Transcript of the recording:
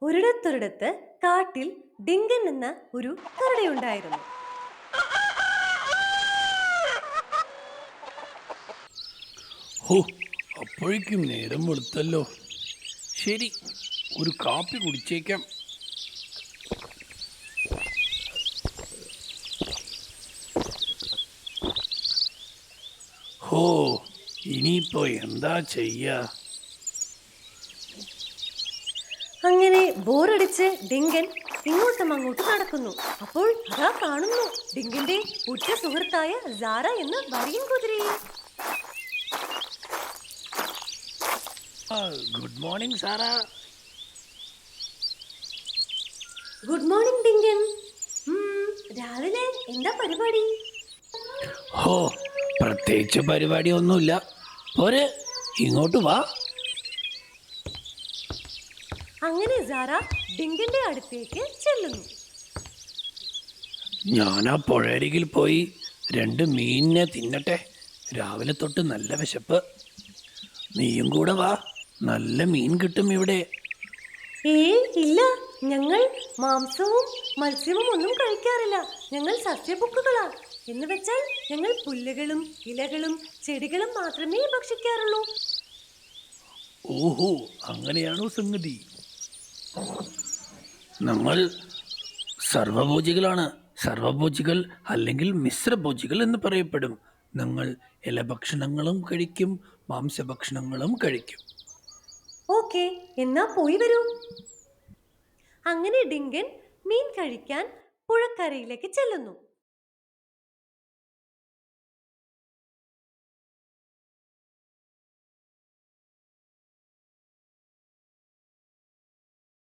ഒരിടത്തൊരിടത്ത് കാട്ടിൽ ഡിങ്കൻ എന്ന ഒരു കരടിയുണ്ടായിരുന്നു. ഹോ, അപ്പോഴേക്കും നേരം വെളുത്തല്ലോ. ശരി, ഒരു കാപ്പി കുടിച്ചേക്കാം. ഹോ, ഇനിയിപ്പോ എന്താ ചെയ്യാ? അങ്ങനെ ബോറടിച്ച് ഡിങ്കൻ ഇങ്ങോട്ടും അങ്ങോട്ടും നടക്കുന്നു. അപ്പോൾ അതാ കാണുന്നു ഡിങ്കന്റെ ഉറ്റ സുഹൃത്തായ സാറ എന്ന വരിയൻ കുതിരയെ. Good morning Sara. Good morning Dinkan. രാവിലെ എന്താ പരിപാടി? ഹോ, പ്രത്യേകിച്ച് പരിപാടി ഒന്നുമില്ല. പോരെ, ഇങ്ങോട്ട് വാ. അങ്ങനെ സാറ ഡിങ്കന്റെ അടുത്തേക്ക് ചെല്ലുന്നു. ഞാൻ ആ പുഴയരികിൽ പോയി 2 മീനിനെ തിന്നട്ടെ. രാവിലെ തൊട്ട് നല്ല വിശപ്പ്. നീയും കൂടെ വാ, നല്ല മീൻ കിട്ടും ഇവിടെ. ഇല്ല, ഞങ്ങൾ മാംസവും മത്സ്യവും ഒന്നും കഴിക്കാറില്ല. ഞങ്ങൾ സസ്യഭുക്കുകളാ. എന്ന് വെച്ചാൽ ഞങ്ങൾ പുല്ലുകളും ഇലകളും ചെടികളും മാത്രമേ ഭക്ഷിക്കാറുള്ളൂ. ഓഹോ, അങ്ങനെയാണോ സംഗതി? നമ്മൾ സർവഭോജികളാണ്. സർവഭോജികൾ അല്ലെങ്കിൽ മിശ്രഭോജികൾ എന്ന് പറയപ്പെടും. ഞങ്ങൾ ഇലഭക്ഷണങ്ങളും കഴിക്കും, മാംസഭക്ഷണങ്ങളും കഴിക്കും. ഓക്കെ, എന്നാ പോയി വരൂ. അങ്ങനെ ഡിങ്കൻ മീൻ കഴിക്കാൻ പുഴക്കരയിലേക്ക് ചെല്ലുന്നു.